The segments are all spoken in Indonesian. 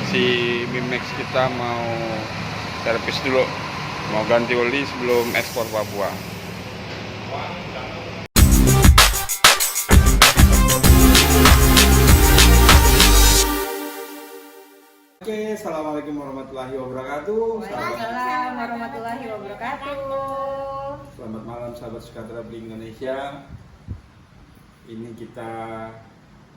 si Mimex kita mau servis dulu, mau ganti oli sebelum ekspor Papua. Oke, assalamualaikum warahmatullahi wabarakatuh. Waalaikumsalam warahmatullahi wabarakatuh. Selamat malam sahabat suka traveling Indonesia. Ini kita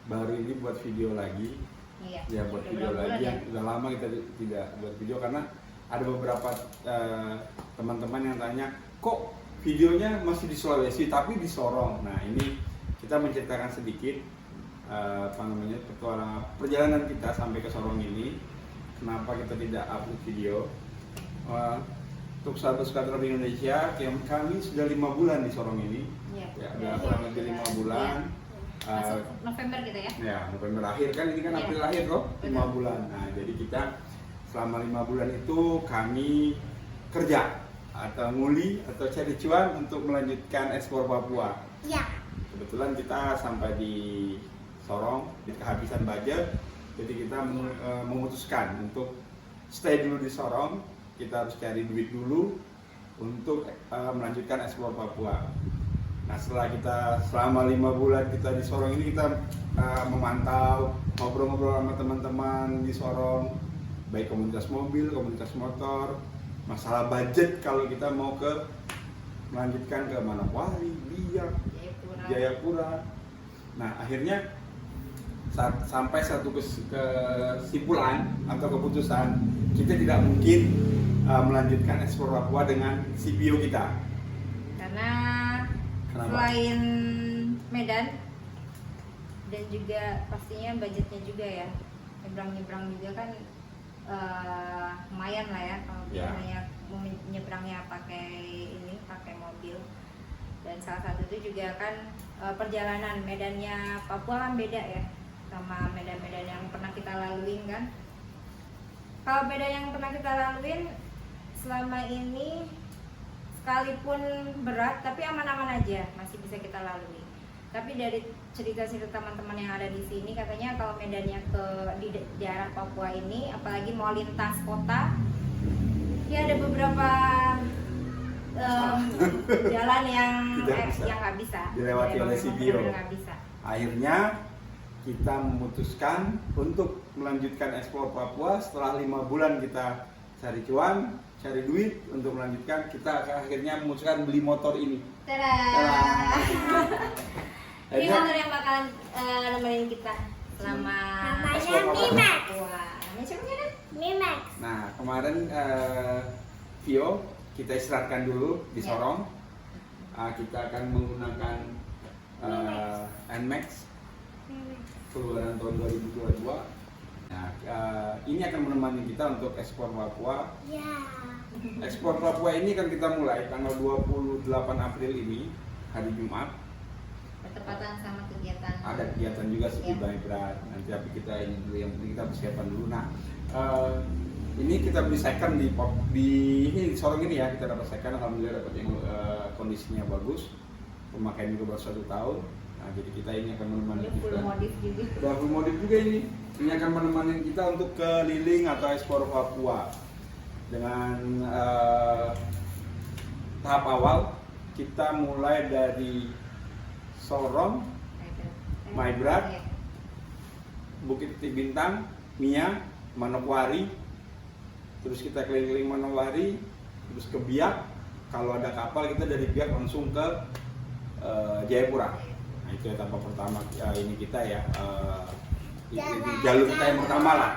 baru ini buat video lagi. Iya. Ya buat video lagi yang udah lama kita tidak buat video karena ada beberapa teman-teman yang tanya, kok videonya masih di Sulawesi tapi di Sorong. Nah ini kita menceritakan sedikit petualangan perjalanan kita sampai ke Sorong ini. Kenapa kita tidak upload video? Untuk sahabat suka traveling Indonesia, kami sudah 5 bulan di Sorong ini. Iya. Ya, udah kurang lebih 5 bulan. Masuk November gitu ya? Ya, November akhir kan, ini kan Iya. April akhir kok, 5 bulan. Nah, jadi kita selama 5 bulan itu kami kerja atau nguli atau cari cuan untuk melanjutkan ekspor Papua. Iya. Kebetulan kita sampai di Sorong, di kehabisan budget, jadi kita memutuskan untuk stay dulu di Sorong. Kita harus cari duit dulu untuk melanjutkan ekspor Papua. Nah setelah kita selama 5 bulan kita di Sorong ini kita memantau, ngobrol-ngobrol sama teman-teman di Sorong, baik komunitas mobil, komunitas motor, masalah budget kalau kita mau melanjutkan ke Manokwari, Biak, Jayapura. Nah akhirnya sampai satu kesimpulan atau keputusan, kita tidak mungkin melanjutkan ekspor Papua dengan CPO kita. Karena Kenapa? selain Medan dan juga pastinya budgetnya juga ya, nyebrang juga kan lumayan lah ya kalau biasanya nyebrangnya pakai mobil. Dan salah satu itu juga kan perjalanan medannya Papua kan beda ya sama medan-medan yang pernah kita laluin kan. Kalau medan yang pernah kita laluin selama ini sekalipun berat tapi aman-aman aja, masih bisa kita lalui. Tapi dari cerita-cerita teman-teman yang ada di sini katanya kalau medannya di daerah Papua ini, apalagi mau lintas kota, ya ada beberapa jalan yang nggak bisa dilewati oleh CPO. Nggak bisa. Akhirnya kita memutuskan untuk melanjutkan ekspor Papua. Setelah 5 bulan kita cari cuan, cari duit untuk melanjutkan, kita akhirnya memutuskan beli motor ini. Tada! Ini Akhirnya, motor yang bakalan nemenin kita selama ekspor Mimex. Papua. Wah, namanya siapa sih? Mimex. Nah kemarin Vio kita istirahatkan dulu di Sorong. Kita akan menggunakan NMAX keluaran tahun 2022. Nah, ini akan menemani kita untuk ekspor Papua. Ekspor Papua ini kan kita mulai tanggal 28 April ini, hari Jumat. Bertepatan sama kegiatan. Ada kegiatan juga sih by berat. Nanti tapi kita ini dulu yang penting kita persiapan dulu. Nah, ini kita beli second di Sorong ini ya, kita dapat second, alhamdulillah dapat yang kondisinya bagus, pemakaian juga baru 1 tahun. Nah, jadi kita ini akan menemani kita. Full modif juga. Udah full modif juga ini. Ini akan menemani kita untuk keliling atau ekspor Papua. Dengan tahap awal kita mulai dari Sorong, Maibrat, Bukit Bintang, Mia, Manokwari. Terus kita keliling Manokwari, terus ke Biak. Kalau ada kapal kita dari Biak langsung ke Jayapura. Nah itu etapa pertama ini kita ya, jalur kita yang pertama lah.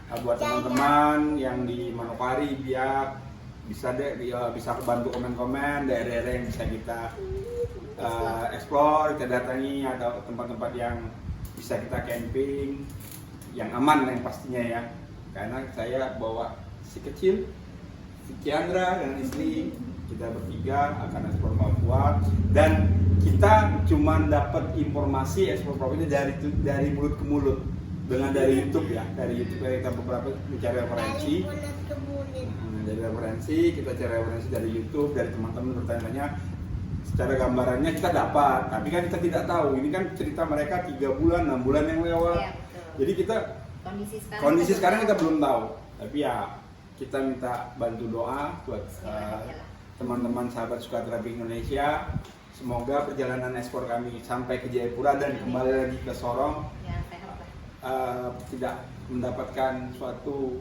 Nah, buat teman-teman yang di Manokwari, Biak, bisa bantu komen-komen daerah-daerah yang bisa kita explore, kita datangi. Ada tempat-tempat yang bisa kita camping, yang aman yang pastinya ya. Karena saya bawa si kecil, si Kiandra dan istri, kita bertiga akan ekspor Papua. Dan kita cuma dapat informasi ekspor Papua ini dari mulut ke mulut, dengan dari YouTube ya. Dari YouTube kita beberapa mencari referensi. Dari referensi kita cari referensi dari YouTube, dari teman-teman bertanya-tanya. Secara gambarannya kita dapat, tapi kan kita tidak tahu. Ini kan cerita mereka 3 bulan, 6 bulan yang lewat. Ya, Jadi kita Kondisi sekarang kita belum tahu, tapi ya kita minta bantu doa buat teman-teman sahabat Suka Traveling Indonesia. Semoga perjalanan ekspor kami sampai ke Jayapura dan kembali lagi ke Sorong tidak mendapatkan suatu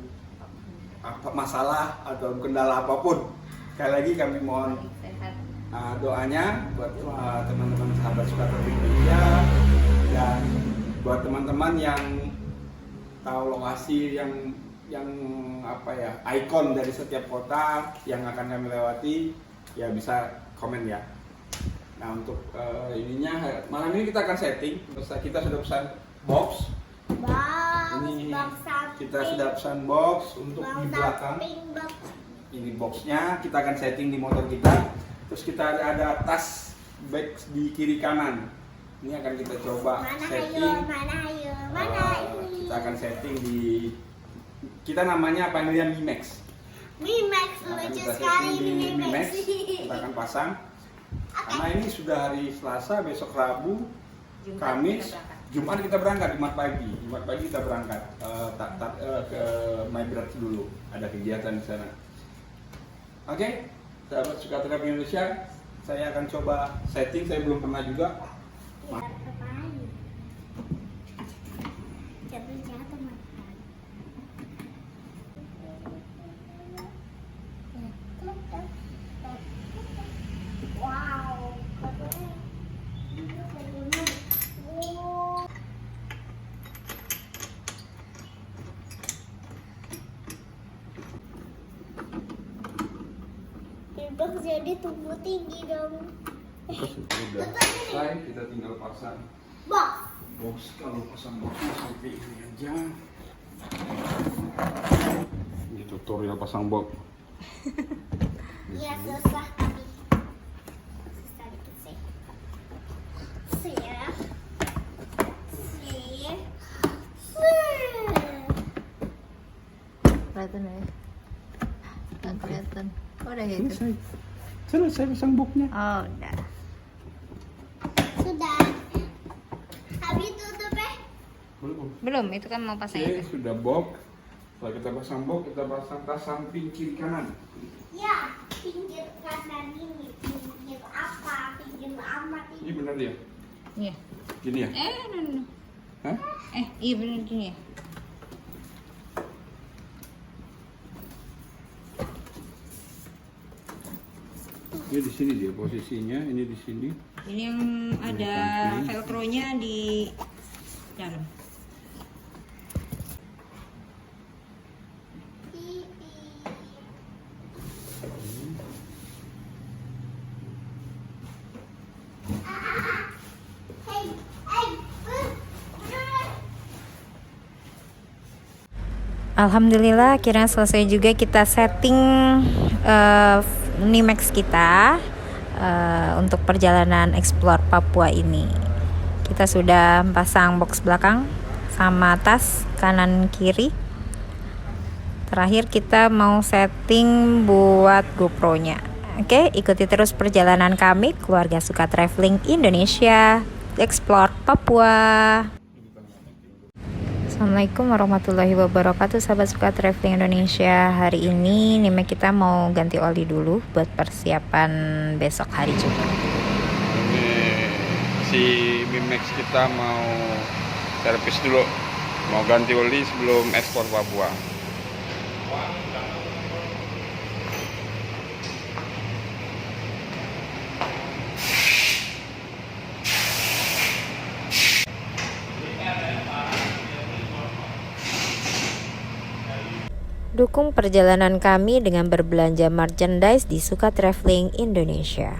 masalah atau kendala apapun. Sekali lagi kami mohon doanya buat teman-teman sahabat Suka Traveling Indonesia, dan buat teman-teman yang tahu lokasi yang ikon dari setiap kota yang akan kami lewati, ya bisa komen ya. Nah, untuk malam ini kita akan setting. Kita sudah pesan box. Ini kita sudah pesan box untuk di belakang. Ini boxnya kita akan setting di motor kita. Terus kita ada tas bag di kiri kanan. Ini akan kita coba setting. Kita akan setting di, kita namanya panggilan Mimex. Lucu sekali di Mimex. Kita akan pasang. Karena ini sudah hari Selasa, besok Rabu, Kamis, Jumat kita berangkat, Jumat pagi kita berangkat ke Maibrat dulu, ada kegiatan di sana. Oke, sahabat Suka Traveling Indonesia, saya akan coba setting, saya belum pernah juga. Box jadi tumbuh tinggi dong. Sudah selesai, kita tinggal pasang box. Kalau pasang boxnya seperti ini aja. Ini tutorial pasang box. Iya, susah tapi susah dikit sih. Kelihatan ya? Nggak kelihatan. Oh, udah gitu. Selesai pasang boxnya. Oh, udah. Sudah. Habis tutup Belum, itu kan mau pasang Oke, itu. sudah box. Setelah kita pasang box, kita pasang tas samping kiri kanan. Ya, pinggir kanan ini. Pinggir apa? Pinggir amat Ini ini. benar ya? Iya. Gini ya? No. Hah? Iya bener gini ya. Ini di sini dia posisinya, ini di sini. Ini yang ada velcro-nya di dalam. Alhamdulillah akhirnya selesai juga kita setting Nimex kita untuk perjalanan explore Papua ini. Kita sudah pasang box belakang sama tas kanan kiri. Terakhir kita mau setting buat GoPro-nya. Oke, ikuti terus perjalanan kami keluarga Suka Traveling Indonesia explore Papua. Assalamualaikum warahmatullahi wabarakatuh, sahabat Suka Traveling Indonesia. Hari ini Nimex kita mau ganti oli dulu buat persiapan besok hari Jumat. Ini si Mimex kita mau servis dulu, mau ganti oli sebelum ekspor Papua. Dukung perjalanan kami dengan berbelanja merchandise di Suka Traveling Indonesia.